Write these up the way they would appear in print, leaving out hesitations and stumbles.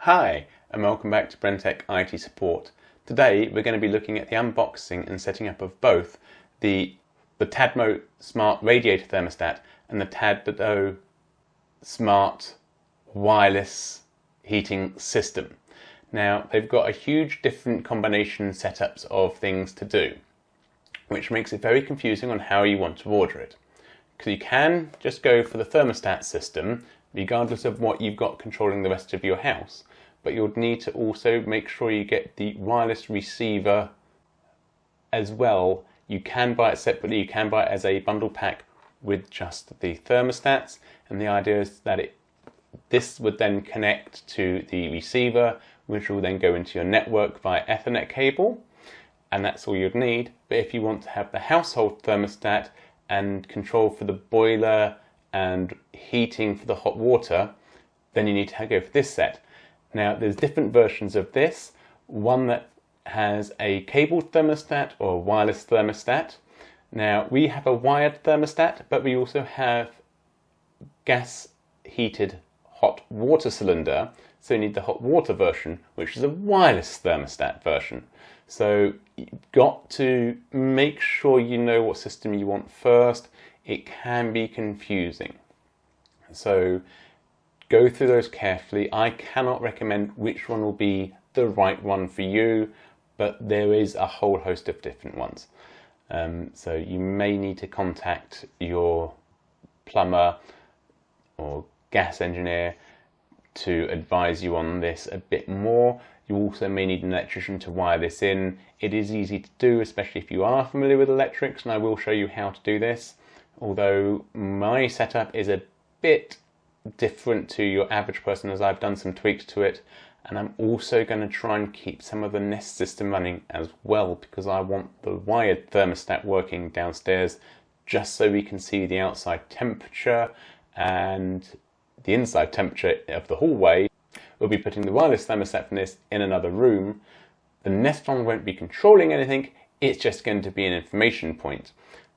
Hi, and welcome back to BrenTeck IT Support. Today we're going to be looking at the unboxing and setting up of both the Tado Smart Radiator Thermostat and the Tado Smart Wireless Heating System. Now they've got a huge different combination setups of things to do, which makes it very confusing on how you want to order it. Because you can just go for the thermostat system regardless of what you've got controlling the rest of your house, but you'll need to also make sure you get the wireless receiver as well. You can buy it separately, you can buy it as a bundle pack with just the thermostats, and the idea is that this would then connect to the receiver, which will then go into your network via Ethernet cable, and that's all you'd need. But if you want to have the household thermostat and control for the boiler and heating for the hot water, then you need to go for this set. Now there's different versions of this, one that has a cabled thermostat or a wireless thermostat. Now we have a wired thermostat, but we also have gas heated hot water cylinder, so you need the hot water version, which is a wireless thermostat version. So you've got to make sure you know what system you want first. It can be confusing, so go through those carefully. I cannot recommend which one will be the right one for you, but there is a whole host of different ones. So you may need to contact your plumber or gas engineer to advise you on this a bit more. You also may need an electrician to wire this in. It is easy to do, especially if you are familiar with electrics, and I will show you how to do this. Although my setup is a bit different to your average person, as I've done some tweaks to it, and I'm also going to try and keep some of the Nest system running as well, because I want the wired thermostat working downstairs just so we can see the outside temperature and the inside temperature of the hallway. We'll be putting the wireless thermostat from this in another room. The Nest one won't be controlling anything, it's just going to be an information point.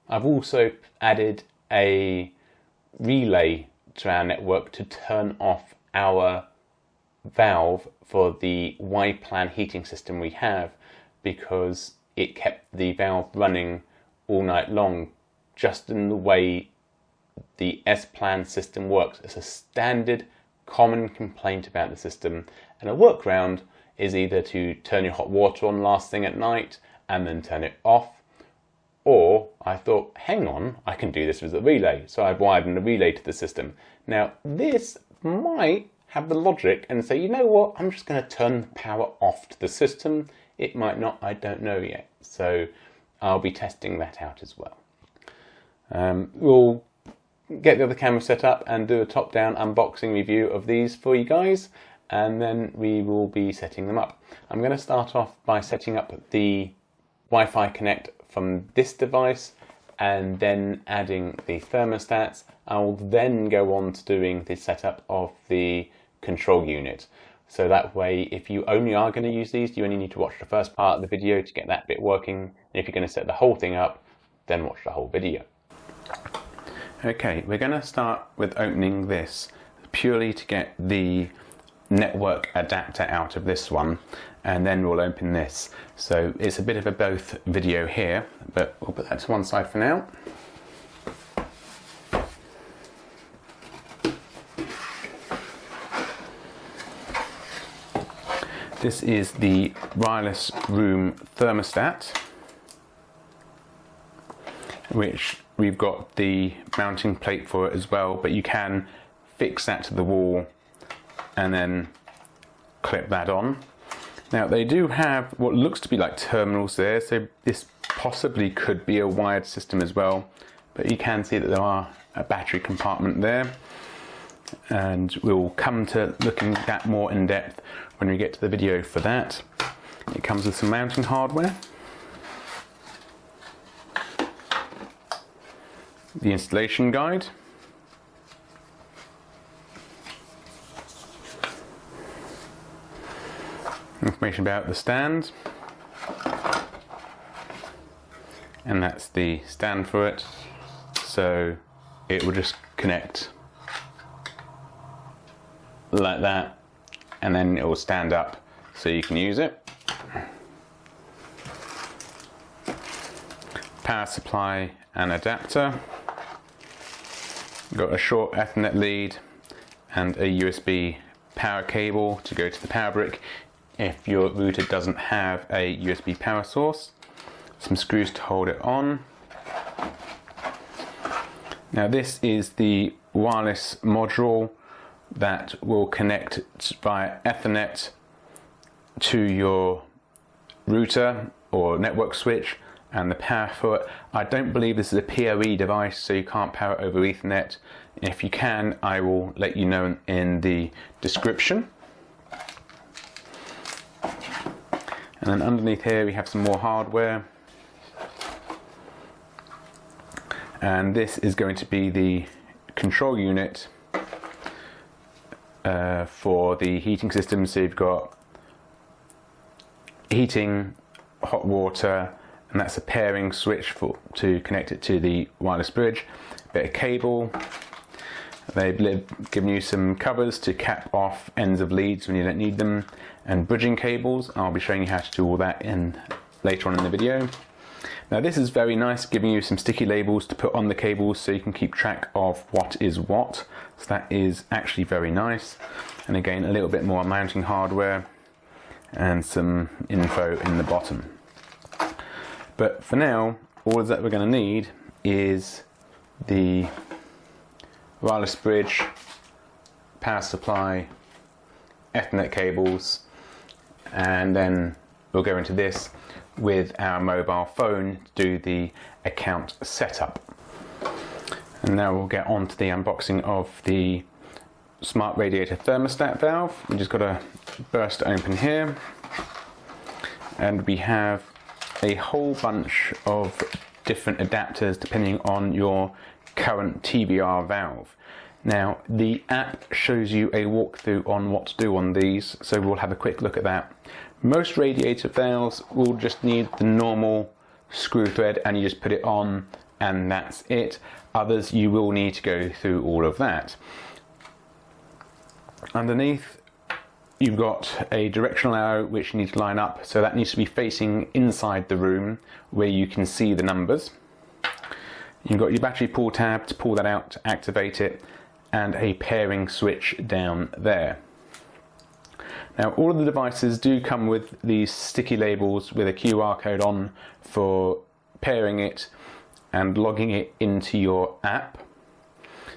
I've also added a relay to our network to turn off our valve for the Y-plan heating system we have, because it kept the valve running all night long, just in the way the S-plan system works. It's a standard common complaint about the system, and a workaround is either to turn your hot water on last thing at night and then turn it off, or I thought, hang on, I can do this with a relay, so I've wired in a relay to the system. Now this might have the logic and say, you know what, I'm just going to turn the power off to the system. It might not, I don't know yet, so I'll be testing that out as well. We'll get the other camera set up and do a top-down unboxing review of these for you guys, and then we will be setting them up. I'm going to start off by setting up the Wi-Fi Connect from this device and then adding the thermostats. I will then go on to doing the setup of the control unit. So that way, if you only are going to use these, you only need to watch the first part of the video to get that bit working. And if you're going to set the whole thing up, then watch the whole video. Okay, we're going to start with opening this purely to get the network adapter out of this one, and then we'll open this. So it's a bit of a both video here, but we'll put that to one side for now. This is the wireless room thermostat, which we've got the mounting plate for it as well, but you can fix that to the wall and then clip that on. Now they do have what looks to be like terminals there, so this possibly could be a wired system as well, but you can see that there are a battery compartment there, and we'll come to looking at that more in depth when we get to the video for that. It comes with some mounting hardware, the installation guide, information about the stand, and that's the stand for it, so it will just connect like that and then it will stand up so you can use it. Power supply and adapter. You've got a short Ethernet lead and a USB power cable to go to the power brick if your router doesn't have a USB power source. Some screws to hold it on. Now this is the wireless module that will connect via Ethernet to your router or network switch and the power for it. I don't believe this is a PoE device, so you can't power it over Ethernet. If you can, I will let you know in the description. And then underneath here we have some more hardware. And this is going to be the control unit for the heating system. So you've got heating, hot water, and that's a pairing switch to connect it to the wireless bridge. A bit of cable. They've given you some covers to cap off ends of leads when you don't need them, and bridging cables. I'll be showing you how to do all that later on in the video. Now this is very nice, giving you some sticky labels to put on the cables so you can keep track of what is what. So that is actually very nice. And again, a little bit more mounting hardware and some info in the bottom. But for now, all that we're going to need is the wireless bridge, power supply, Ethernet cables, and then we'll go into this with our mobile phone to do the account setup. And now we'll get on to the unboxing of the Smart Radiator Thermostat valve. We just got to burst it open here, and we have a whole bunch of different adapters depending on your current TBR valve. Now the app shows you a walkthrough on what to do on these, so we'll have a quick look at that. Most radiator valves will just need the normal screw thread and you just put it on and that's it. Others you will need to go through all of that. Underneath you've got a directional arrow which you need to line up, so that needs to be facing inside the room where you can see the numbers. You've got your battery pull tab to pull that out to activate it, and a pairing switch down there. Now all of the devices do come with these sticky labels with a QR code on for pairing it and logging it into your app.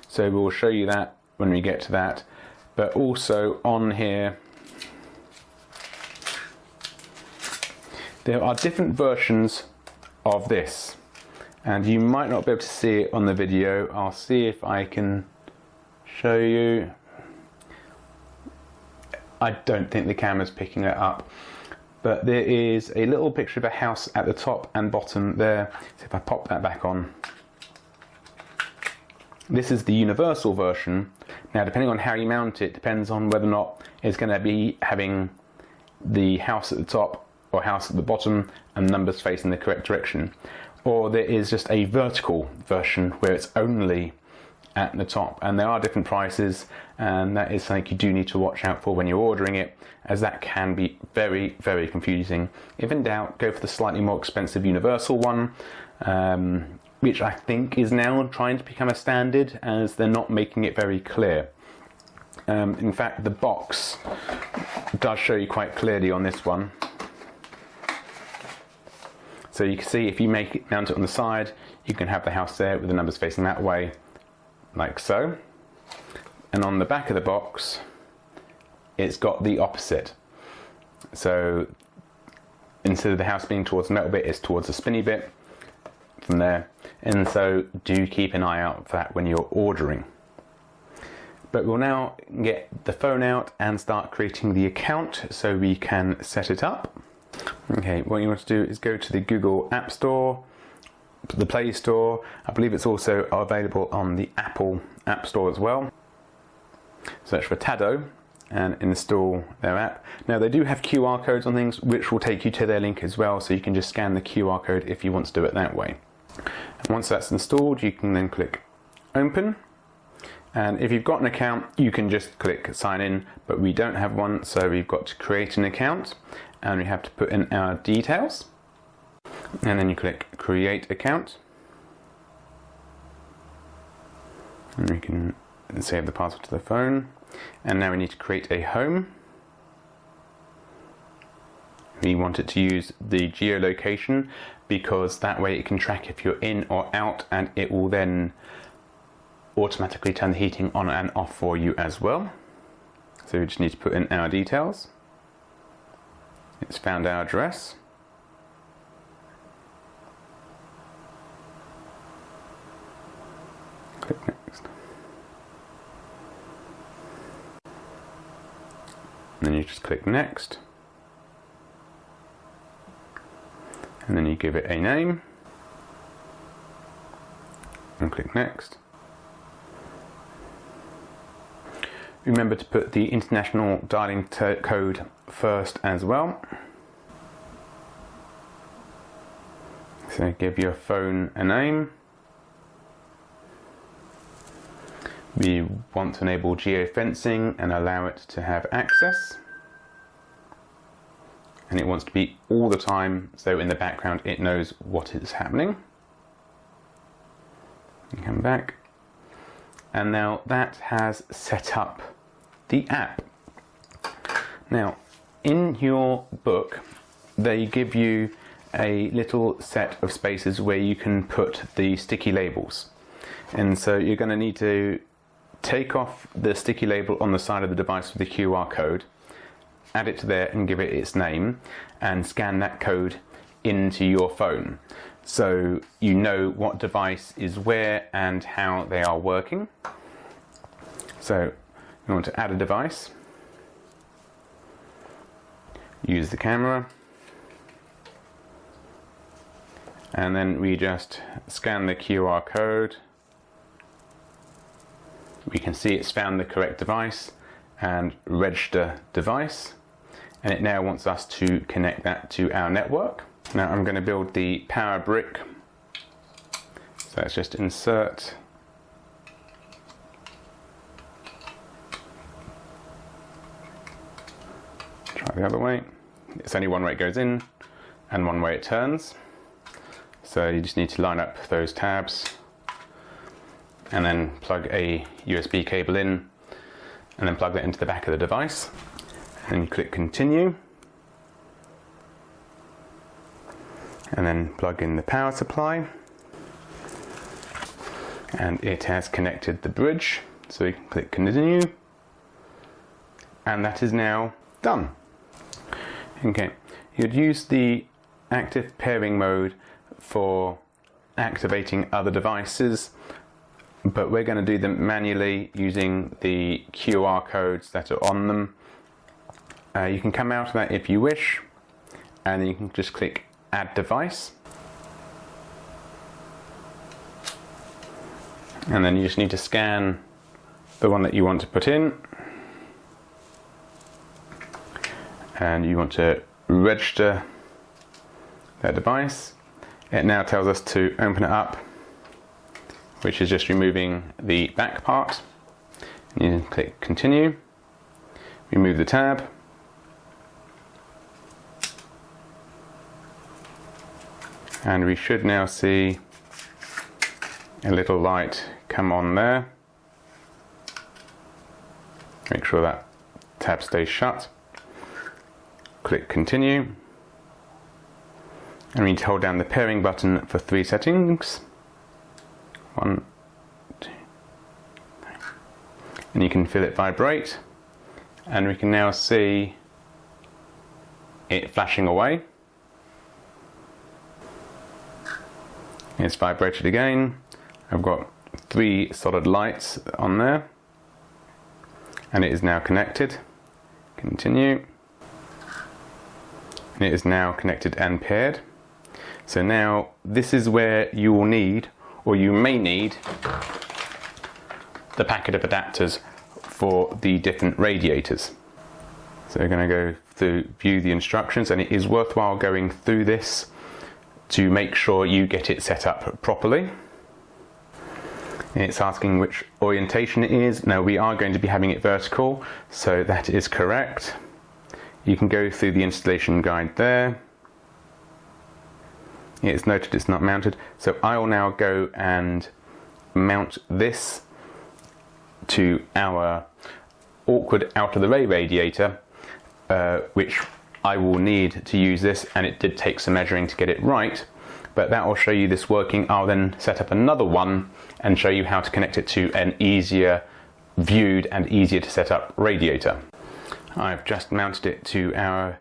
So we'll show you that when we get to that. But also on here there are different versions of this, and you might not be able to see it on the video. I'll see if I can show you. I don't think the camera's picking it up, but there is a little picture of a house at the top and bottom there. So if I pop that back on, this is the universal version. Now depending on how you mount it depends on whether or not it's going to be having the house at the top or house at the bottom and numbers facing the correct direction, or there is just a vertical version where it's only at the top, and there are different prices, and that is something you do need to watch out for when you're ordering it, as that can be very, very confusing. If in doubt, go for the slightly more expensive universal one, which I think is now trying to become a standard, as they're not making it very clear. In fact, the box does show you quite clearly on this one. So you can see if you mount it on the side, you can have the house there with the numbers facing that way, like so. And on the back of the box, it's got the opposite. So instead of the house being towards the metal bit, it's towards the spinny bit from there. And so do keep an eye out for that when you're ordering. But we'll now get the phone out and start creating the account so we can set it up. Okay, what you want to do is go to the Google App Store, the Play Store. I believe it's also available on the Apple App Store as well. Search for Tado and install their app. Now they do have QR codes on things which will take you to their link as well, so you can just scan the QR code if you want to do it that way. And once that's installed, you can then click Open, And if you've got an account, you can just click sign in, but we don't have one, so we've got to create an account and we have to put in our details. And then you click create account. And we can save the password to the phone. And now we need to create a home. We want it to use the geolocation because that way it can track if you're in or out, and it will then automatically turn the heating on and off for you as well. So we just need to put in our details. It's found our address. Click next. And then you just click next. And then you give it a name. And click next. Remember to put the international dialing code first as well. So give your phone a name. We want to enable geofencing and allow it to have access. And it wants to be all the time, so in the background it knows what is happening. And come back. And now that has set up the app. Now, in your book, they give you a little set of spaces where you can put the sticky labels. And so you're going to need to take off the sticky label on the side of the device with the QR code, add it to there and give it its name, and scan that code into your phone. So you know what device is where and how they are working. So you want to add a device, use the camera, and then we just scan the QR code. We can see it's found the correct device and register device, and it now wants us to connect that to our network. Now I'm going to build the power brick, so let's just insert the other way. It's only one way it goes in and one way it turns, so you just need to line up those tabs and then plug a USB cable in and then plug that into the back of the device, and you click continue and then plug in the power supply, and it has connected the bridge, so you can click continue, and that is now done. Okay, you'd use the active pairing mode for activating other devices, but we're going to do them manually using the QR codes that are on them. You can come out of that if you wish, and then you can just click add device, and then you just need to scan the one that you want to put in, and you want to register that device. It now tells us to open it up, which is just removing the back part. And you click continue, remove the tab, and we should now see a little light come on there. Make sure that tab stays shut. Click continue, and we need to hold down the pairing button for 3 settings. 1, 2, 3. And you can feel it vibrate, and we can now see it flashing away. It's vibrated again. I've got 3 solid lights on there, and it is now connected. Continue. And it is now connected and paired. So now this is where you will need, or you may need, the packet of adapters for the different radiators. So we're going to go through view the instructions, and it is worthwhile going through this to make sure you get it set up properly. It's asking which orientation it is. Now we are going to be having it vertical, so that is correct. You can go through the installation guide there. It's noted it's not mounted, so I will now go and mount this to our awkward out-of-the-way radiator, which I will need to use this, and it did take some measuring to get it right, but that will show you this working. I'll then set up another one and show you how to connect it to an easier viewed and easier to set up radiator. I've just mounted it to our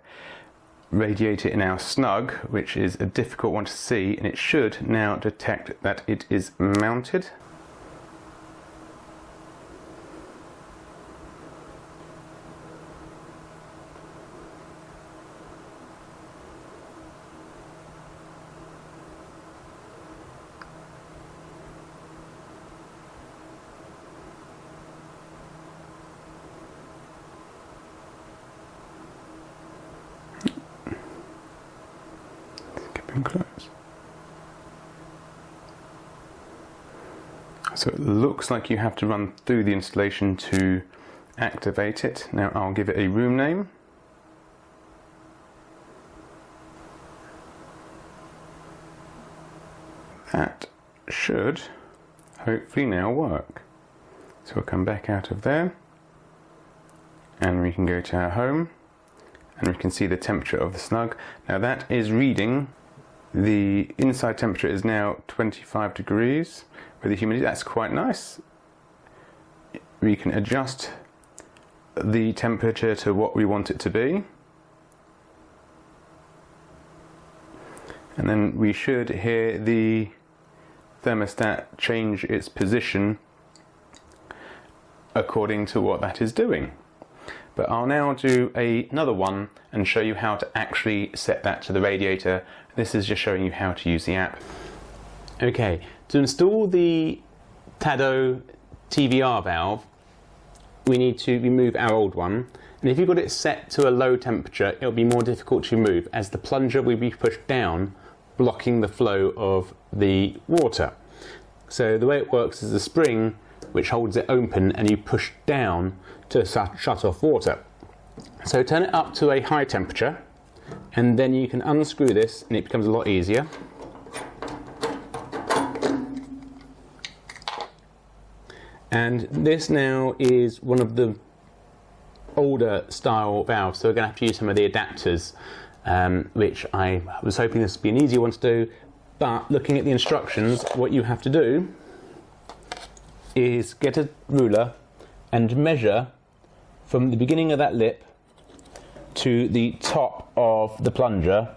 radiator in our snug, which is a difficult one to see, and it should now detect that it is mounted. Close. So it looks like you have to run through the installation to activate it. Now I'll give it a room name. That should hopefully now work. So we'll come back out of there and we can go to our home and we can see the temperature of the snug. Now that is reading, the inside temperature is now 25 degrees with the humidity. That's quite nice. We can adjust the temperature to what we want it to be. And then we should hear the thermostat change its position according to what that is doing. But I'll now do another one and show you how to actually set that to the radiator. This is just showing you how to use the app. Okay, to install the Tado TVR valve, we need to remove our old one. And if you've got it set to a low temperature, it'll be more difficult to remove as the plunger will be pushed down, blocking the flow of the water. So the way it works is the spring which holds it open and you push down to shut off water. So turn it up to a high temperature and then you can unscrew this and it becomes a lot easier. And this now is one of the older style valves, so we're going to have to use some of the adapters, which I was hoping this would be an easier one to do, but looking at the instructions, what you have to do is get a ruler and measure from the beginning of that lip to the top of the plunger,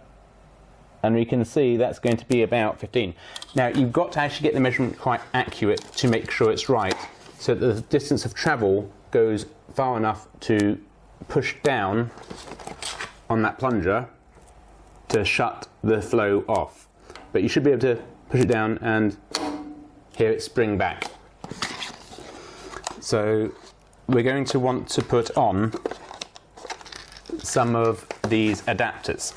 and we can see that's going to be about 15. Now you've got to actually get the measurement quite accurate to make sure it's right, so that the distance of travel goes far enough to push down on that plunger to shut the flow off. But you should be able to push it down and hear it spring back. So we're going to want to put on some of these adapters.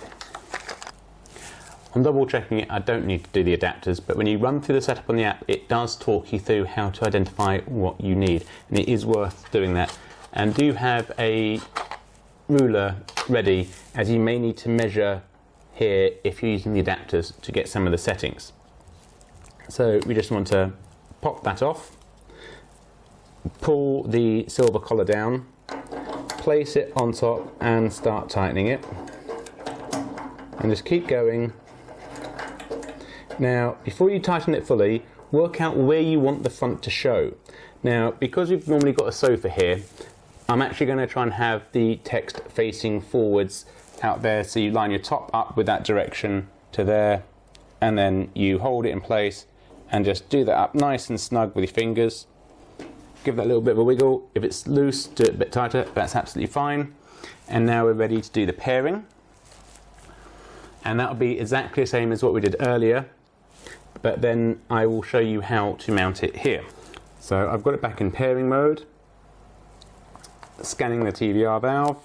On double checking it, I don't need to do the adapters, but when you run through the setup on the app, it does talk you through how to identify what you need, and it is worth doing that. And do have a ruler ready, as you may need to measure here if you're using the adapters to get some of the settings. So we just want to pop that off, pull the silver collar down, place it on top and start tightening it, and just keep going. Now, before you tighten it fully, work out where you want the front to show. Now, because we've normally got a sofa here, I'm actually going to try and have the text facing forwards out there, so you line your top up with that direction to there, and then you hold it in place and just do that up nice and snug with your fingers. Give that a little bit of a wiggle. If it's loose, do it a bit tighter, that's absolutely fine. And now we're ready to do the pairing. And that'll be exactly the same as what we did earlier, but then I will show you how to mount it here. So I've got it back in pairing mode, scanning the TVR valve,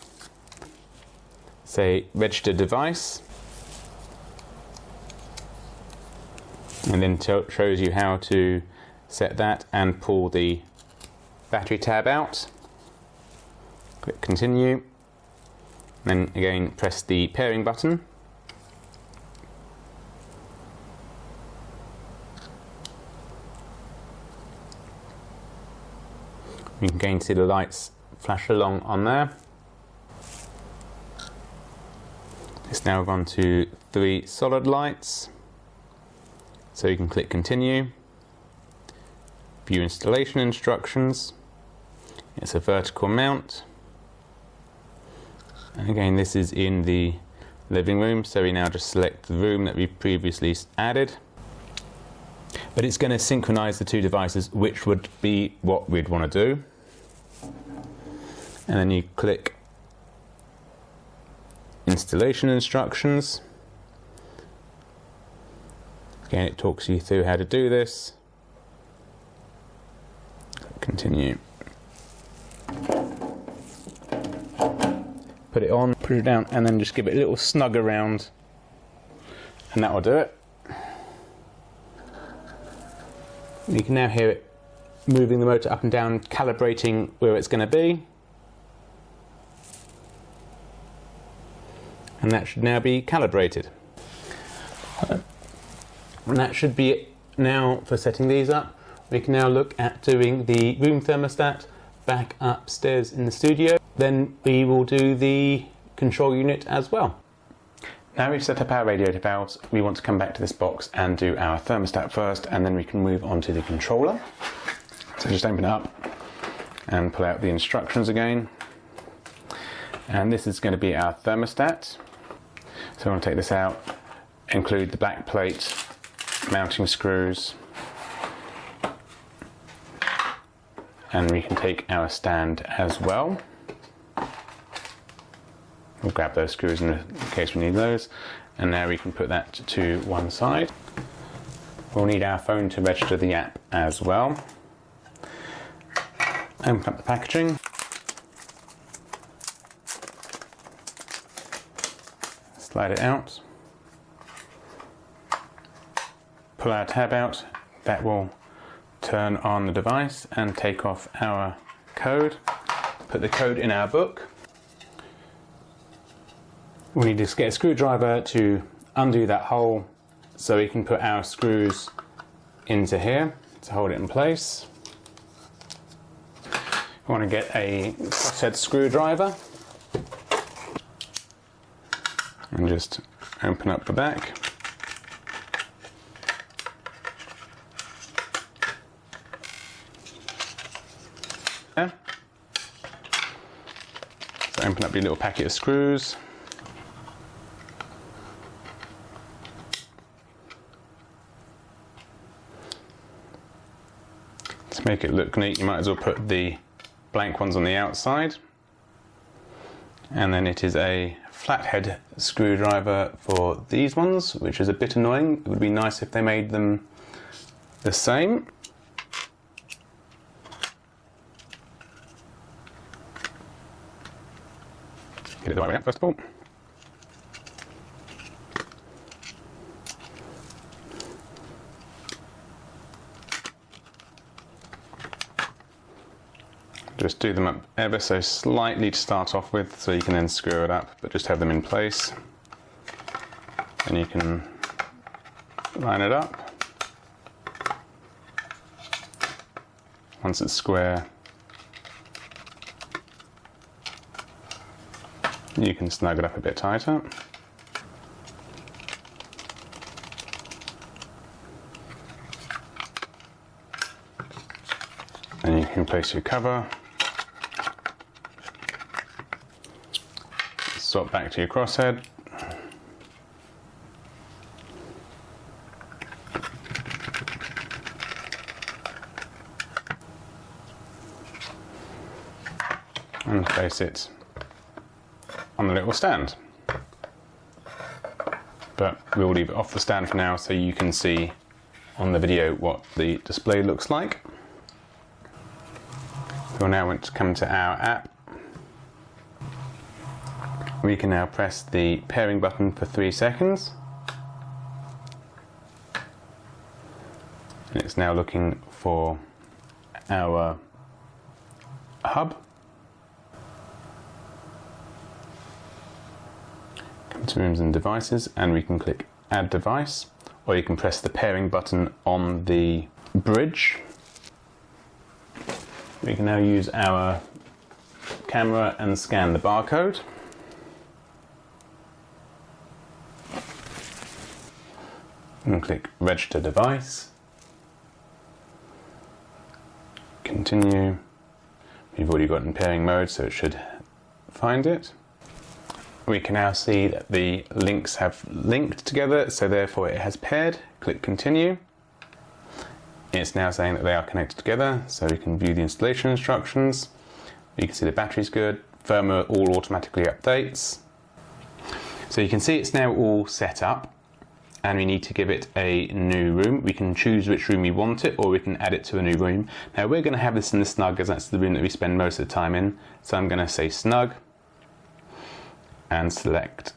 say register device, and then shows you how to set that and pull the battery tab out. Click continue. Then again press the pairing button. You can again see the lights flash along on there. It's now gone to 3 solid lights. So you can click continue. View installation instructions. It's a vertical mount. And again, this is in the living room, so we now just select the room that we previously added. But it's going to synchronize the two devices, which would be what we'd want to do. And then you click installation instructions. Again, it talks you through how to do this. Continue. Put it on, put it down, and then just give it a little snug around, and that will do it. You can now hear it moving the motor up and down, calibrating where it's going to be. And that should now be calibrated. And that should be it now for setting these up. We can now look at doing the room thermostat back upstairs in the studio. Then we will do the control unit as well. Now we've set up our radiator valves, we want to come back to this box and do our thermostat first, and then we can move on to the controller. So just open it up and pull out the instructions again. And this is going to be our thermostat. So I want to take this out, include the back plate, mounting screws, and we can take our stand as well. We'll grab those screws in case we need those, and now we can put that to one side. We'll need our phone to register the app as well. Open up the packaging. Slide it out. Pull our tab out. That will turn on the device and take off our code. Put the code in our book. We need to get a screwdriver to undo that hole so we can put our screws into here to hold it in place. We want to get a crosshead screwdriver and just open up the back. There. So open up your little packet of screws. To make it look neat, you might as well put the blank ones on the outside. And then it is a flathead screwdriver for these ones, which is a bit annoying. It would be nice if they made them the same. Get it the right way out first of all. Just do them up ever so slightly to start off with, so you can then screw it up, but just have them in place. And you can line it up. Once it's square, you can snug it up a bit tighter. And you can place your cover. Swap back to your crosshead. And place it on the little stand. But we'll leave it off the stand for now so you can see on the video what the display looks like. We'll now want to come to our app. We can now press the pairing button for 3 seconds. and it's now looking for our hub. Come to Rooms and Devices, and we can click Add Device, or you can press the pairing button on the bridge. We can now use our camera and scan the barcode. And click Register Device. Continue. We've already got in pairing mode, so it should find it. We can now see that the links have linked together, so therefore it has paired. Click Continue. It's now saying that they are connected together, so we can view the installation instructions. You can see the battery's good. Firmware all automatically updates. So you can see it's now all set up, and we need to give it a new room. We can choose which room we want it, or we can add it to a new room. Now we're going to have this in the snug, as that's the room that we spend most of the time in. So I'm going to say snug, and select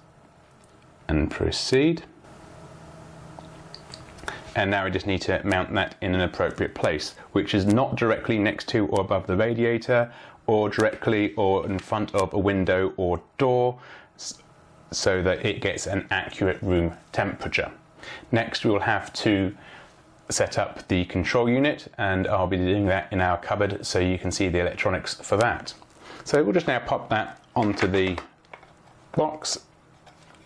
and proceed. And now we just need to mount that in an appropriate place, which is not directly next to or above the radiator, or directly or in front of a window or door, so that it gets an accurate room temperature. Next, we'll have to set up the control unit, and I'll be doing that in our cupboard so you can see the electronics for that. So we'll just now pop that onto the box,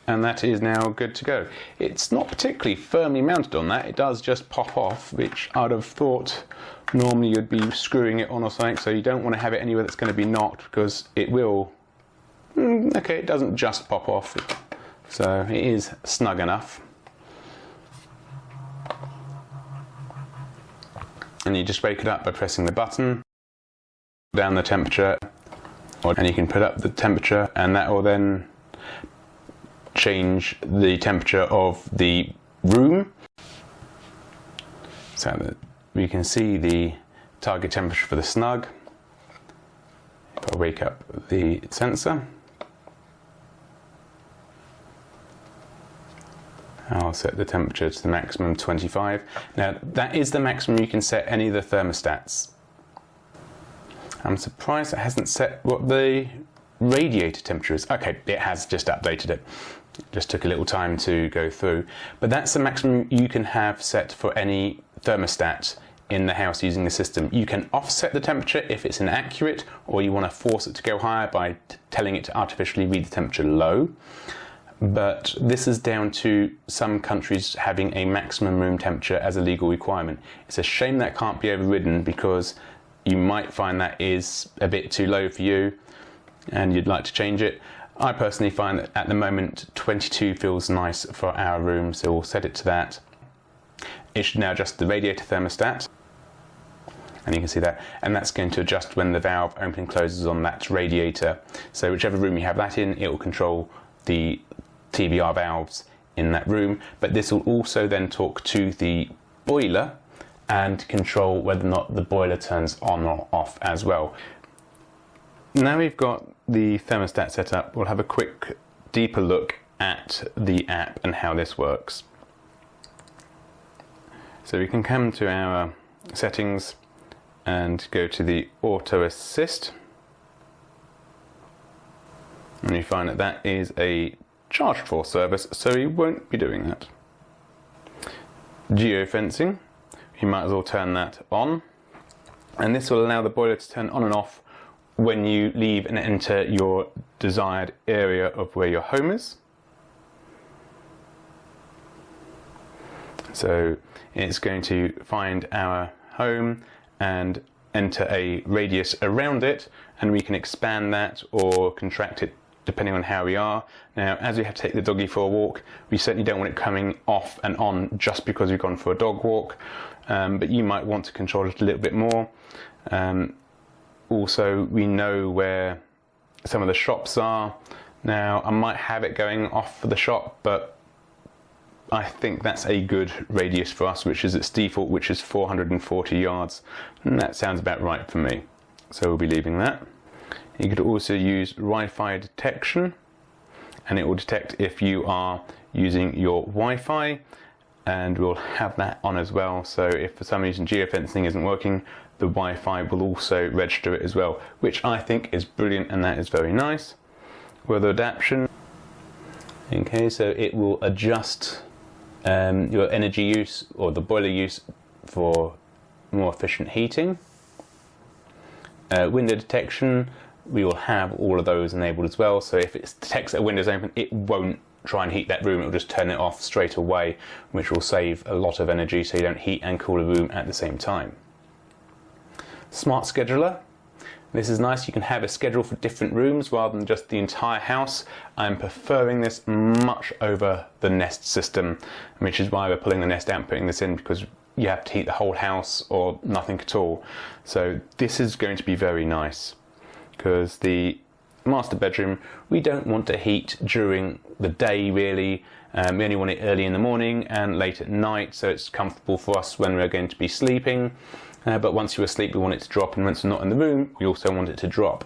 and that is now good to go. It's not particularly firmly mounted on that, it does just pop off, which I'd have thought normally you'd be screwing it on or something, so you don't want to have it anywhere that's going to be knocked, because it will. Okay, it doesn't just pop off, so it is snug enough. And you just wake it up by pressing the button, down the temperature, and you can put up the temperature, and that will then change the temperature of the room, so that we can see the target temperature for the snug. If I wake up the sensor, I'll set the temperature to the maximum 25. Now that is the maximum you can set any of the thermostats. I'm surprised it hasn't set what the radiator temperature is. Okay, it has just updated it. It just took a little time to go through. But that's the maximum you can have set for any thermostat in the house using the system. You can offset the temperature if it's inaccurate, or you want to force it to go higher by telling it to artificially read the temperature low. But this is down to some countries having a maximum room temperature as a legal requirement. It's a shame that can't be overridden, because you might find that is a bit too low for you and you'd like to change it. I personally find that at the moment 22 feels nice for our room, so we'll set it to that. It should now adjust the radiator thermostat, and you can see that, and that's going to adjust when the valve opens and closes on that radiator. So whichever room you have that in, it will control the TBR valves in that room, but this will also then talk to the boiler and control whether or not the boiler turns on or off as well. Now we've got the thermostat set up, we'll have a quick deeper look at the app and how this works. So we can come to our settings and go to the auto assist, and you find that that is a charged for service, so you won't be doing that. Geofencing, you might as well turn that on, and this will allow the boiler to turn on and off when you leave and enter your desired area of where your home is. So it's going to find our home and enter a radius around it, and we can expand that or contract it depending on how we are. Now, as we have to take the doggy for a walk, we certainly don't want it coming off and on just because we've gone for a dog walk, but you might want to control it a little bit more. Also, we know where some of the shops are. Now, I might have it going off for the shop, but I think that's a good radius for us, which is its default, which is 440 yards. And that sounds about right for me. So we'll be leaving that. You could also use Wi-Fi detection, and it will detect if you are using your Wi-Fi, and we'll have that on as well, so if for some reason geofencing isn't working, the Wi-Fi will also register it as well, which I think is brilliant, and that is very nice. Weather adaptation. Okay, so it will adjust your energy use or the boiler use for more efficient heating. Window detection, we will have all of those enabled as well, so if it detects that a window's open, it won't try and heat that room, it will just turn it off straight away, which will save a lot of energy so you don't heat and cool a room at the same time. Smart scheduler. This is nice, you can have a schedule for different rooms rather than just the entire house. I'm preferring this much over the Nest system, which is why we're pulling the Nest out, putting this in, because you have to heat the whole house or nothing at all. So this is going to be very nice, because the master bedroom, we don't want to heat during the day really. We only want it early in the morning and late at night, so it's comfortable for us when we're going to be sleeping. But once you're asleep, we want it to drop, and once we're not in the room, we also want it to drop.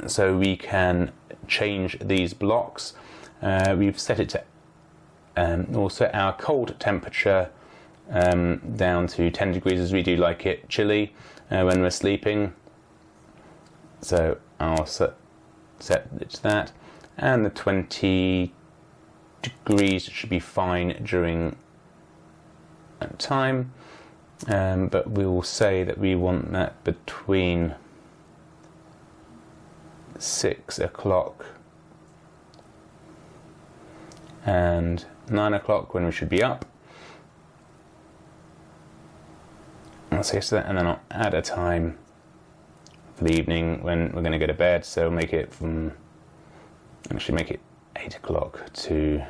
So we can change these blocks. We've set it to also our cold temperature down to 10 degrees, as we do like it chilly when we're sleeping. So I'll set it to that, and the 20 degrees should be fine during that time. But we will say that we want that between 6 o'clock and 9 o'clock when we should be up. I'll say so, and then I'll add a time for the evening when we're going to go to bed, so make it from, actually make it 8 o'clock to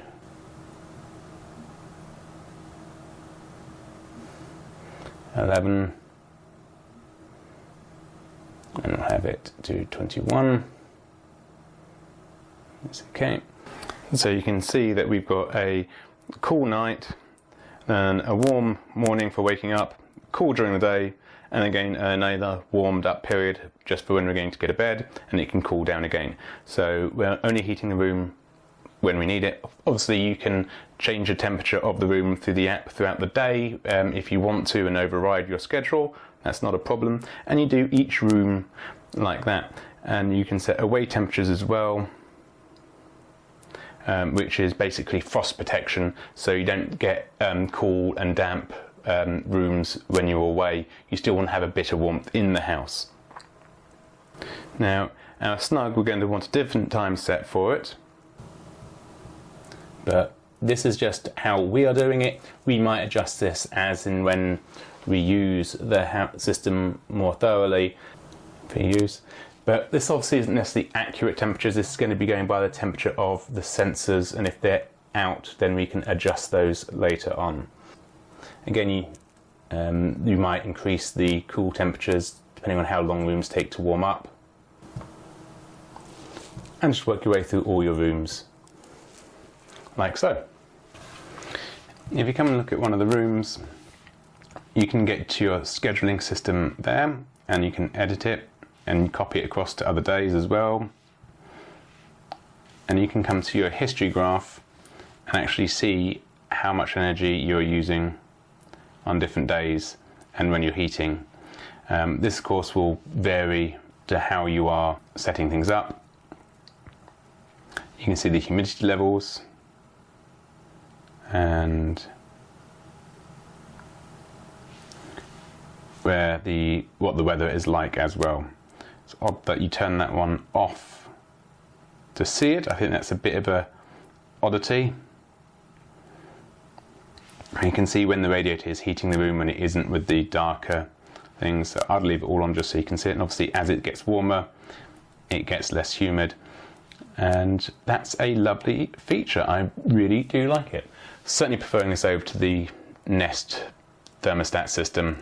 11, and we'll have it to 21. That's okay. So you can see that we've got a cool night, then a warm morning for waking up, cool during the day, and again another warmed up period just for when we're going to go to bed, and it can cool down again. So we're only heating the room when we need it. Obviously you can change the temperature of the room through the app throughout the day if you want to, and override your schedule. That's not a problem, and you do each room like that. And you can set away temperatures as well, which is basically frost protection, so you don't get cool and damp rooms when you're away. You still want to have a bit of warmth in the house. Now our snug, we're going to want a different time set for it, but this is just how we are doing it. We might adjust this as in when we use the system more thoroughly for use, but this obviously isn't necessarily accurate temperatures. This is going to be going by the temperature of the sensors, and if they're out, then we can adjust those later on. Again, you might increase the cool temperatures depending on how long rooms take to warm up, and just work your way through all your rooms like so. If you come and look at one of the rooms, you can get to your scheduling system there, and you can edit it and copy it across to other days as well. And you can come to your history graph and actually see how much energy you're using on different days and when you're heating. This of course will vary to how you are setting things up. You can see the humidity levels and what the weather is like as well. It's odd that you turn that one off to see it. I think that's a bit of a oddity. You can see when the radiator is heating the room when it isn't with the darker things. So I'd leave it all on just so you can see it, and obviously as it gets warmer it gets less humid, and that's a lovely feature. I really do like it. Certainly preferring this over to the Nest thermostat system,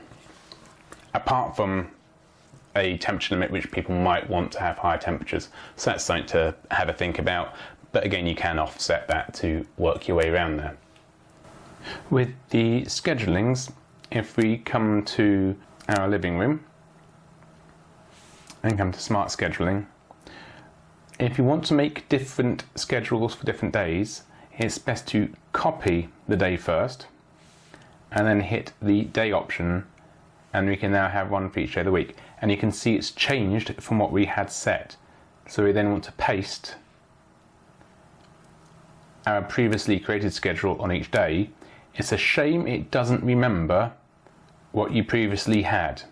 apart from a temperature limit which people might want to have higher temperatures, so that's something to have a think about, but again you can offset that to work your way around there. With the schedulings, if we come to our living room and come to smart scheduling, if you want to make different schedules for different days, it's best to copy the day first and then hit the day option, and we can now have one for each day of the week. And you can see it's changed from what we had set. So we then want to paste our previously created schedule on each day. It's a shame it doesn't remember what you previously had.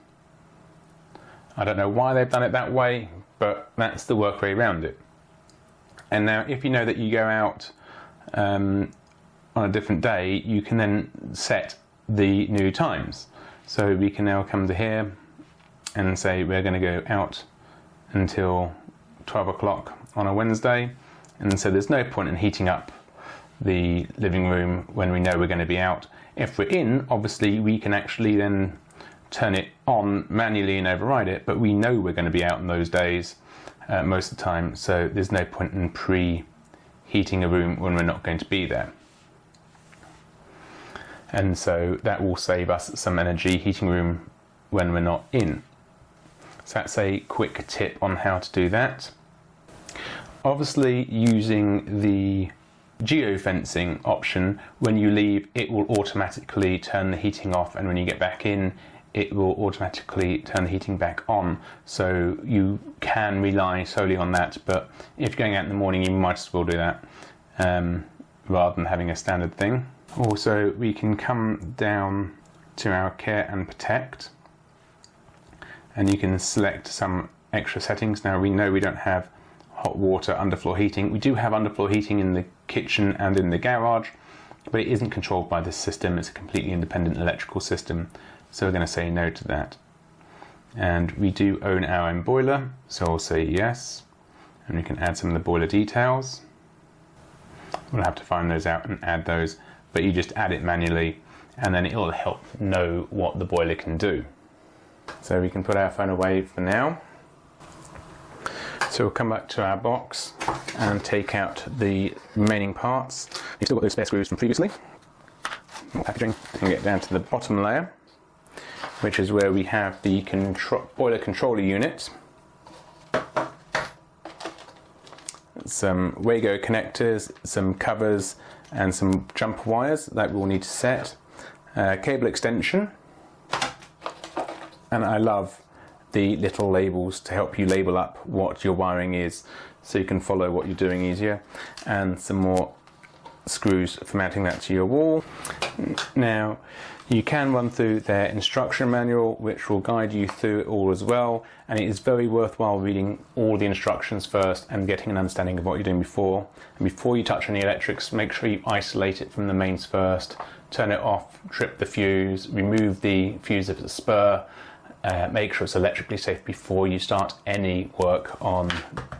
I don't know why they've done it that way, but that's the work way around it. And now if you know that you go out on a different day, you can then set the new times. So we can now come to here and say we're going to go out until 12 o'clock on a Wednesday, and so there's no point in heating up the living room when we know we're going to be out. If we're in, obviously we can actually then turn it on manually and override it, but we know we're going to be out in those days most of the time, so there's no point in pre-heating a room when we're not going to be there. And so that will save us some energy heating a room when we're not in. So that's a quick tip on how to do that. Obviously, using the geofencing option, when you leave it will automatically turn the heating off, and when you get back in it will automatically turn the heating back on, so you can rely solely on that. But if you're going out in the morning, you might as well do that rather than having a standard thing. Also, we can come down to our care and protect, and you can select some extra settings. Now we know we don't have hot water underfloor heating. We do have underfloor heating in the kitchen and in the garage, but it isn't controlled by this system. It's a completely independent electrical system, so we're going to say no to that. And we do own our own boiler, so I'll say yes, and we can add some of the boiler details. We'll have to find those out and add those, but you just add it manually and then it will help know what the boiler can do. So we can put our phone away for now. So we'll come back to our box and take out the remaining parts. You've still got those spare screws from previously. More packaging, and get down to the bottom layer, which is where we have the boiler controller unit. Some Wago connectors, some covers, and some jumper wires that we'll need to set. Cable extension, and I love the little labels to help you label up what your wiring is so you can follow what you're doing easier, and some more screws for mounting that to your wall. Now you can run through their instruction manual, which will guide you through it all as well, and it is very worthwhile reading all the instructions first and getting an understanding of what you're doing before. And before you touch any electrics, make sure you isolate it from the mains first, turn it off, trip the fuse, remove the fuse if it's a spur, make sure it's electrically safe before you start any work on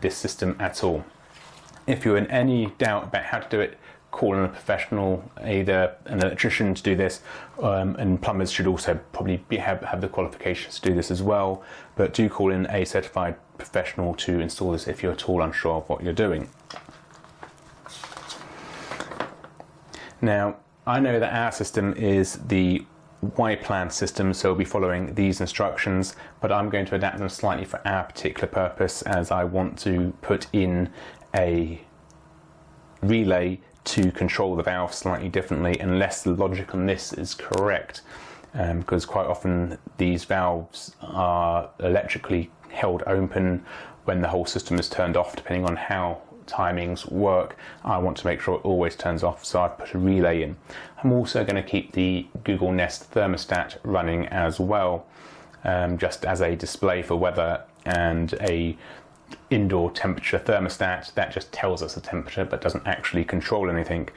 this system at all. If you're in any doubt about how to do it, call in a professional, either an electrician to do this, and plumbers should also probably have the qualifications to do this as well, but do call in a certified professional to install this if you're at all unsure of what you're doing. Now, I know that our system is the Y-plan system, so we'll be following these instructions, but I'm going to adapt them slightly for our particular purpose, as I want to put in a relay to control the valve slightly differently, unless the logic on this is correct, because quite often these valves are electrically held open when the whole system is turned off, depending on how timings work. I want to make sure it always turns off, so I've put a relay in. I'm also going to keep the Google Nest thermostat running as well, just as a display for weather, and a indoor temperature thermostat that just tells us the temperature but doesn't actually control anything.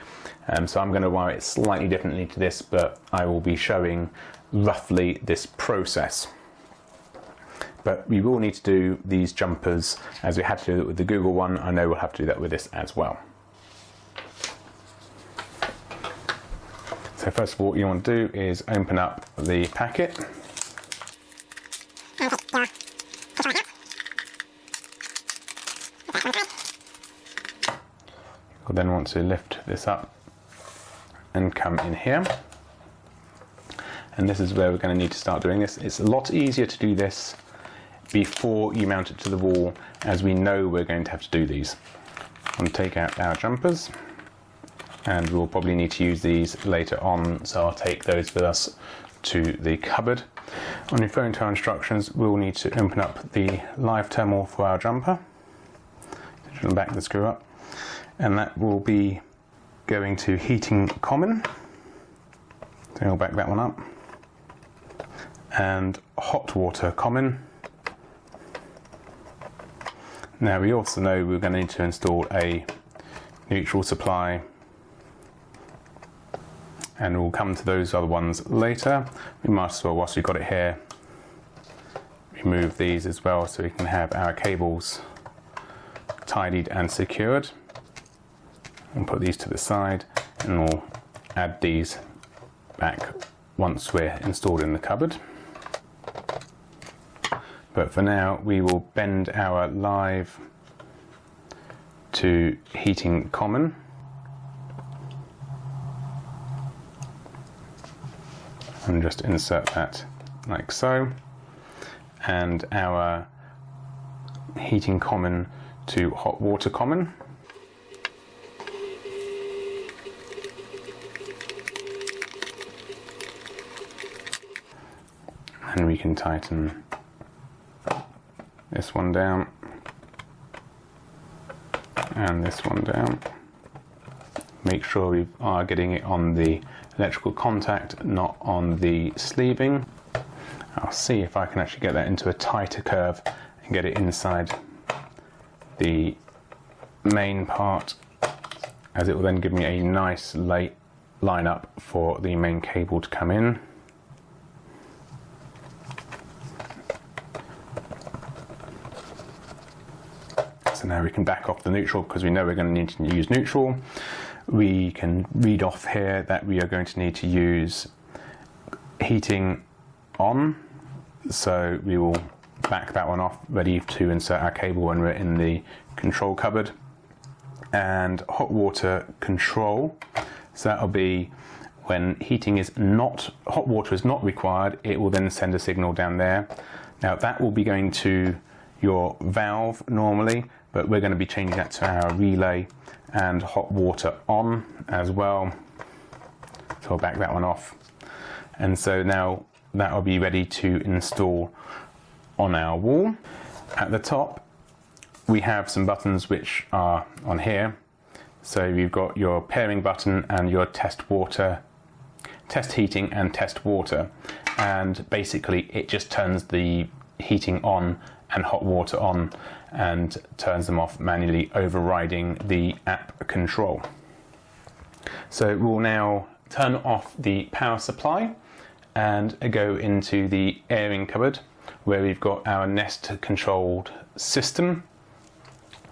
So I'm going to wire it slightly differently to this, but I will be showing roughly this process. But we will need to do these jumpers as we had to do it with the Google one. I know we'll have to do that with this as well. So first of all, what you want to do is open up the packet. You'll then want to lift this up and come in here. And this is where we're going to need to start doing this. It's a lot easier to do this before you mount it to the wall, as we know we're going to have to do these. I'm going to take out our jumpers. and we'll probably need to use these later on, so I'll take those with us to the cupboard. On referring to our instructions, we'll need to open up the live terminal for our jumper, back the screw up, and that will be going to heating common, so we'll back that one up, and hot water common. Now we also know we're going to need to install a neutral supply, and we'll come to those other ones later. We might as well, whilst we've got it here, remove these as well so we can have our cables tidied and secured. And put these to the side, and we'll add these back once we're installed in the cupboard. But for now, we will bend our live to heating common. And just insert that like so. And our heating common to hot water common. And we can tighten this one down and this one down. Make sure we are getting it on the electrical contact, not on the sleeving. I'll see if I can actually get that into a tighter curve and get it inside the main part, as it will then give me a nice line up for the main cable to come in. So now we can back off the neutral, because we know we're going to need to use neutral. We can read off here that we are going to need to use heating on, so we will back that one off, ready to insert our cable when we're in the control cupboard. And hot water control, so that'll be when hot water is not required, it will then send a signal down there. Now that will be going to your valve normally, but we're going to be changing that to our relay and hot water on as well. So I'll back that one off. And so now that will be ready to install on our wall. At the top, we have some buttons which are on here. So you've got your pairing button and your test heating and test water. And basically it just turns the heating on and hot water on and turns them off manually, overriding the app control. So we'll now turn off the power supply and go into the airing cupboard, where we've got our Nest controlled system.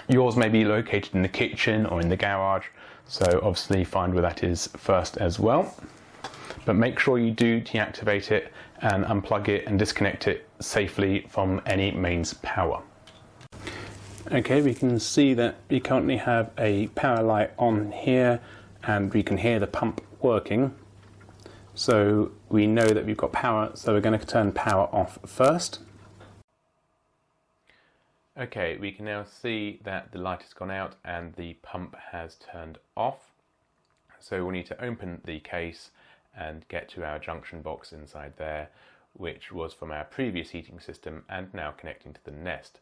Yours may be located in the kitchen or in the garage, so obviously find where that is first as well. But make sure you do deactivate it and unplug it and disconnect it safely from any mains power. Okay, we can see that we currently have a power light on here, and we can hear the pump working. So we know that we've got power, so we're going to turn power off first. Okay, we can now see that the light has gone out and the pump has turned off. So we'll need to open the case and get to our junction box inside there, which was from our previous heating system and now connecting to the Nest.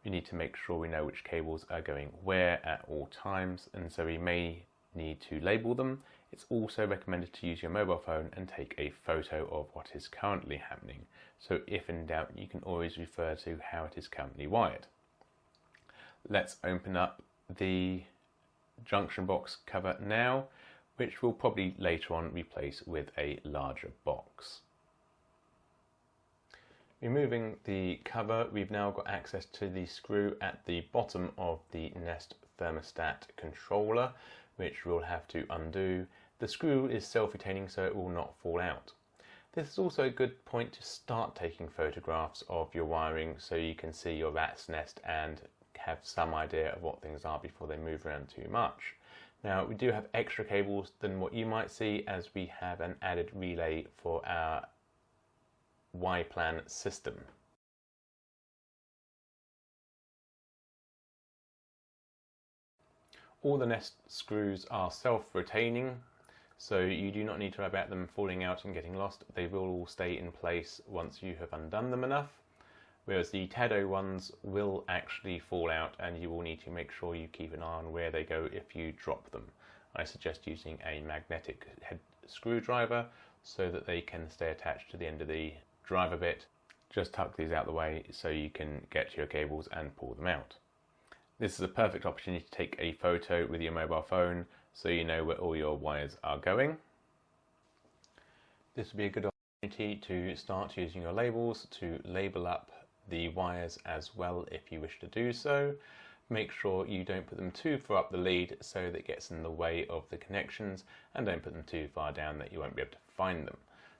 We need to make sure we know which cables are going where at all times, and so we may need to label them. It's also recommended to use your mobile phone and take a photo of what is currently happening. So if in doubt, you can always refer to how it is currently wired. Let's open up the junction box cover now, which we'll probably later on replace with a larger box. Removing the cover, we've now got access to the screw at the bottom of the Nest thermostat controller, which we'll have to undo. The screw is self-retaining, so it will not fall out. This is also a good point to start taking photographs of your wiring, so you can see your rat's nest and have some idea of what things are before they move around too much. Now, we do have extra cables than what you might see, as we have an added relay for our Y-plan system. All the nest screws are self-retaining, so you do not need to worry about them falling out and getting lost. They will all stay in place once you have undone them enough, whereas the Tado ones will actually fall out and you will need to make sure you keep an eye on where they go if you drop them. I suggest using a magnetic head screwdriver so that they can stay attached to the end of the driver bit. Just tuck these out of the way so you can get to your cables and pull them out. This is a perfect opportunity to take a photo with your mobile phone so you know where all your wires are going. This would be a good opportunity to start using your labels to label up the wires as well if you wish to do so. Make sure you don't put them too far up the lead so that it gets in the way of the connections, and don't put them too far down that you won't be able to find them.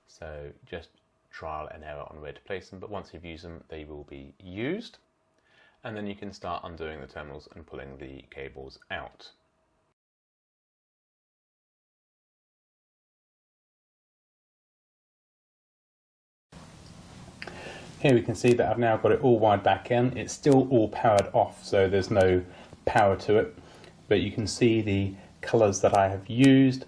So just trial and error on where to place them, but once you've used them they will be used. And then you can start undoing the terminals and pulling the cables out. Here we can see that I've now got it all wired back in. It's still all powered off, so there's no power to it, but you can see the colours that I have used.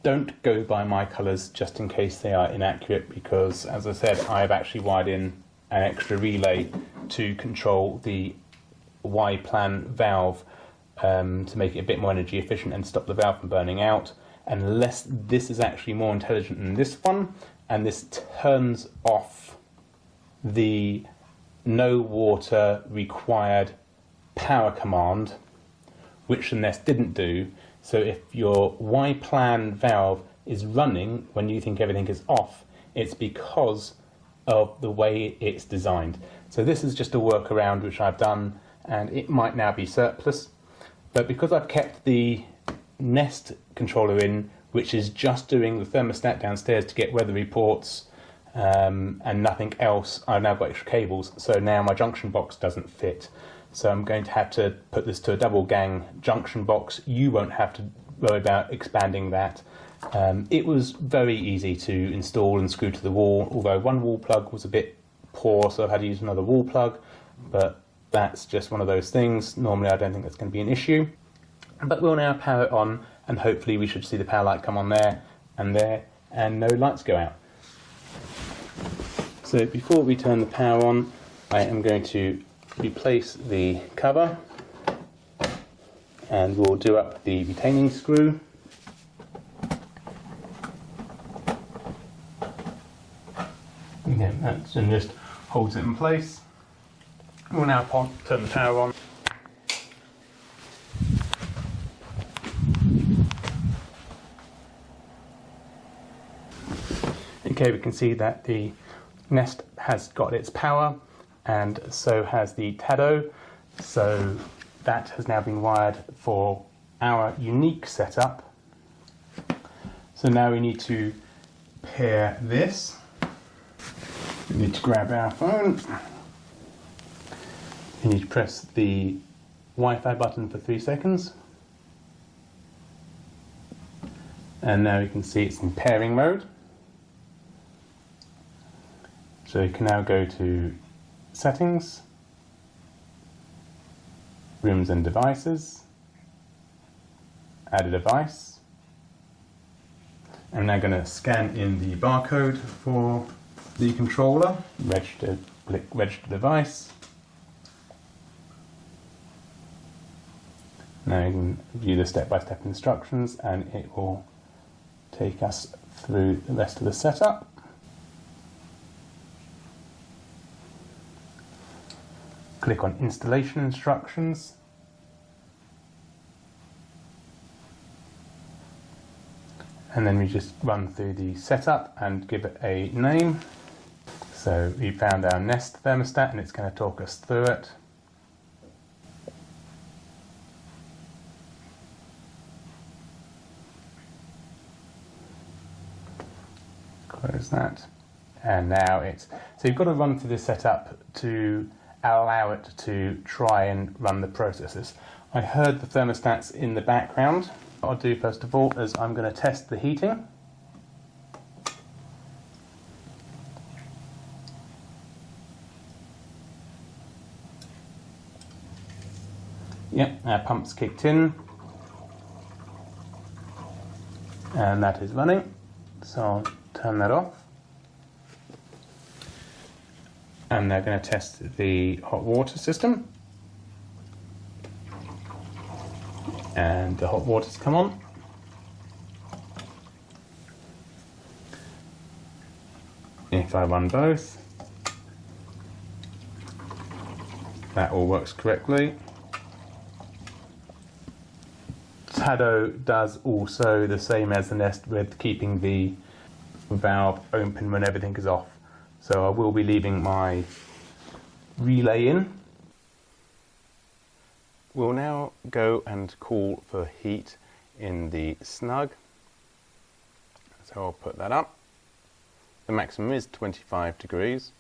Don't go by my colours just in case they are inaccurate, because as I said, I've actually wired in an extra relay to control the Y-plan valve to make it a bit more energy efficient and stop the valve from burning out. Unless this is actually more intelligent than this one, and this turns off the no water required power command, which the Nest didn't do. So if your Y-plan valve is running when you think everything is off, it's because of the way it's designed. So this is just a workaround which I've done, and it might now be surplus, but because I've kept the Nest controller in, which is just doing the thermostat downstairs to get weather reports and nothing else, I've now got extra cables, so now my junction box doesn't fit. So I'm going to have to put this to a double gang junction box. You won't have to worry about expanding that. It was very easy to install and screw to the wall, although one wall plug was a bit poor, so I've had to use another wall plug, but that's just one of those things. Normally I don't think that's going to be an issue. But we'll now power it on, and hopefully we should see the power light come on there, and no lights go out. So before we turn the power on, I am going to replace the cover, and we'll do up the retaining screw. Again, that just holds it in place. We'll now turn the power on. Okay, we can see that the Nest has got its power, and so has the Tado. So that has now been wired for our unique setup. So now we need to pair this. We need to grab our phone. You need to press the Wi-Fi button for 3 seconds. And now you can see it's in pairing mode. So you can now go to Settings, Rooms and Devices, Add a device. I'm now going to scan in the barcode for the controller, click Register Device. Now you can view the step-by-step instructions, and it will take us through the rest of the setup. Click on Installation Instructions. And then we just run through the setup and give it a name. So we found our Nest thermostat, and it's going to talk us through it. Close that. And now so you've got to run through this setup to allow it to try and run the processes. I heard the thermostats in the background. What I'll do first of all is I'm going to test the heating. Yep, our pump's kicked in. and that is running, so I'll turn that off. And they're going to test the hot water system, and the hot water's come on. If I run both, that all works correctly. Tado does also the same as the Nest with keeping the valve open when everything is off. So I will be leaving my relay in. We'll now go and call for heat in the snug. So I'll put that up. The maximum is 25 degrees.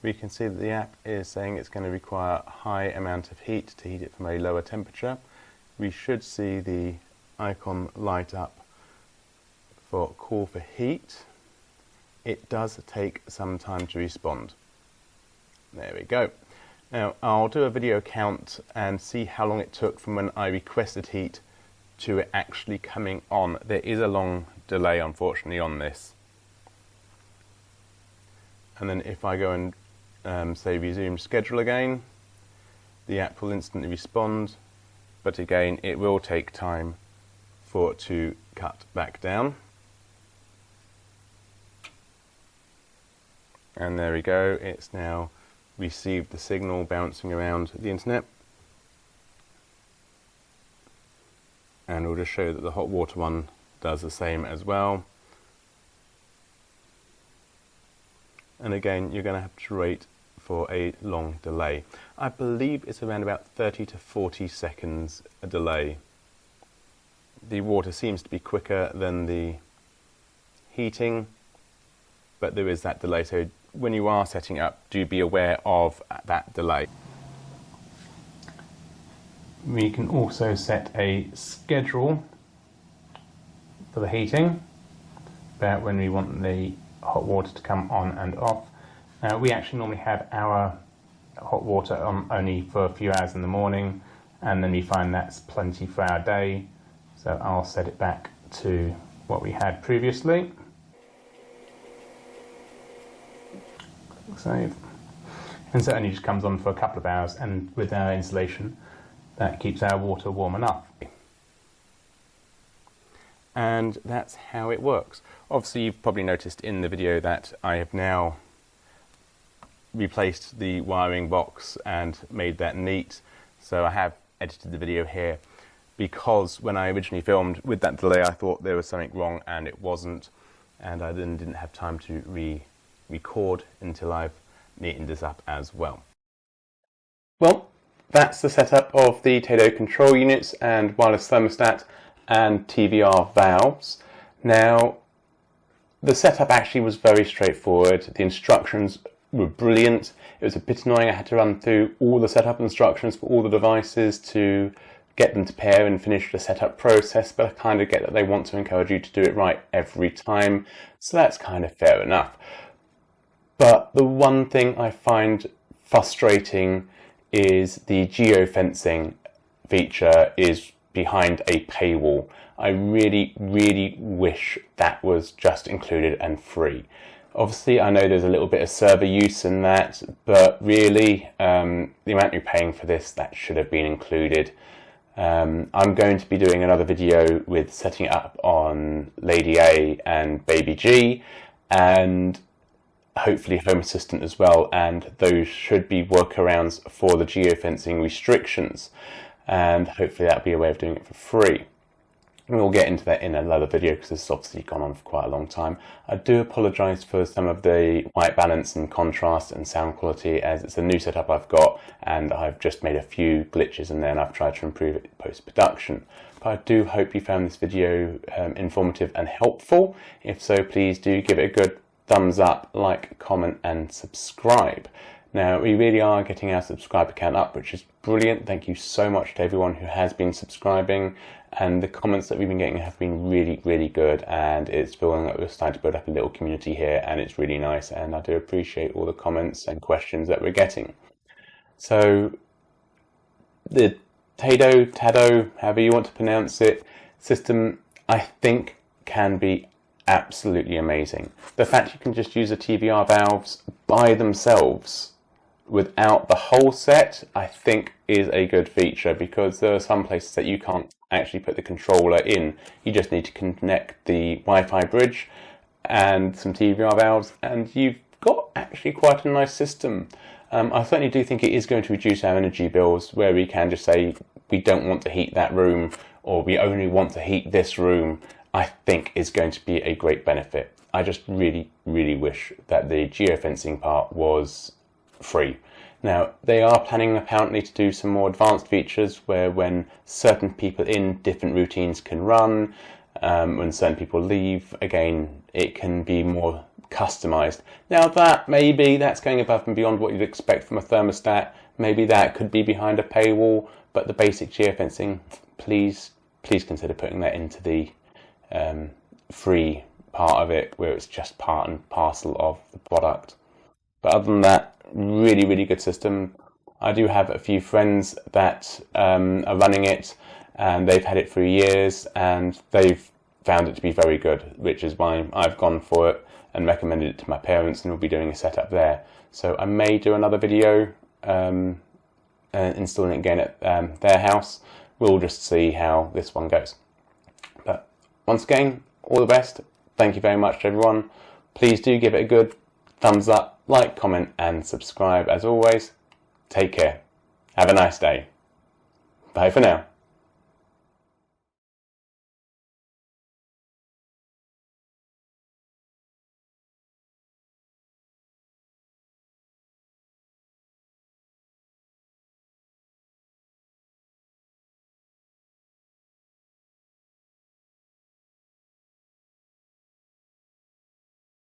We can see that the app is saying it's going to require a high amount of heat to heat it from a lower temperature. We should see the icon light up for call for heat. It does take some time to respond. There we go. Now I'll do a video count and see how long it took from when I requested heat to it actually coming on. There is a long delay, unfortunately, on this. And then if I go and say resume schedule again, the app will instantly respond, but again it will take time for it to cut back down. And there we go, it's now received the signal bouncing around the internet. And we'll just show that the hot water one does the same as well. And again, you're going to have to wait for a long delay. I believe it's around about 30 to 40 seconds a delay. The water seems to be quicker than the heating, but there is that delay. So when you are setting up, do be aware of that delay. We can also set a schedule for the heating, about when we want the hot water to come on and off. Now we actually normally have our hot water on only for a few hours in the morning, and then we find that's plenty for our day, so I'll set it back to what we had previously. Save. And so it only just comes on for a couple of hours, and with our installation that keeps our water warm enough. And that's how it works. Obviously you've probably noticed in the video that I have now replaced the wiring box and made that neat. So I have edited the video here because when I originally filmed with that delay I thought there was something wrong and it wasn't, and I then didn't have time to record until I've neatened this up as well. Well, that's the setup of the Tado control units and wireless thermostat and TVR valves. Now, the setup actually was very straightforward. The instructions were brilliant. It was a bit annoying. I had to run through all the setup instructions for all the devices to get them to pair and finish the setup process, but I kind of get that they want to encourage you to do it right every time, so that's kind of fair enough. But the one thing I find frustrating is the geofencing feature is behind a paywall. I really, really wish that was just included and free. Obviously, I know there's a little bit of server use in that, but really, the amount you're paying for this, that should have been included. I'm going to be doing another video with setting it up on Lady A and Baby G, and hopefully Home Assistant as well, and those should be workarounds for the geofencing restrictions, and hopefully that'll be a way of doing it for free. We'll get into that in another video because this has obviously gone on for quite a long time. I do apologise for some of the white balance and contrast and sound quality, as it's a new setup I've got and I've just made a few glitches in there and I've tried to improve it post-production. But I do hope you found this video informative and helpful. If so, please do give it a good thumbs up, like, comment and subscribe. Now, we really are getting our subscriber count up, which is brilliant. Thank you so much to everyone who has been subscribing, and the comments that we've been getting have been really, really good, and it's feeling like we're starting to build up a little community here, and it's really nice, and I do appreciate all the comments and questions that we're getting. So, the Tado, however you want to pronounce it, system, I think can be absolutely amazing. The fact you can just use the TVR valves by themselves without the whole set, I think is a good feature, because there are some places that you can't actually put the controller in. You just need to connect the Wi-Fi bridge and some TVR valves, and you've got actually quite a nice system. I certainly do think it is going to reduce our energy bills, where we can just say we don't want to heat that room, or we only want to heat this room. I think is going to be a great benefit. I just really, really wish that the geofencing part was free. Now, they are planning apparently to do some more advanced features where when certain people in different routines can run, when certain people leave, again, it can be more customized. Now that's going above and beyond what you'd expect from a thermostat. Maybe that could be behind a paywall, but the basic geofencing, please consider putting that into the free part of it, where it's just part and parcel of the product. But other than that, really, really good system. I do have a few friends that are running it, and they've had it for years, and they've found it to be very good, which is why I've gone for it and recommended it to my parents, and we'll be doing a setup there. So I may do another video installing it again at their house. We'll just see how this one goes. But once again, all the best. Thank you very much to everyone. Please do give it a good thumbs up, like, comment, and subscribe as always. Take care. Have a nice day. Bye for now.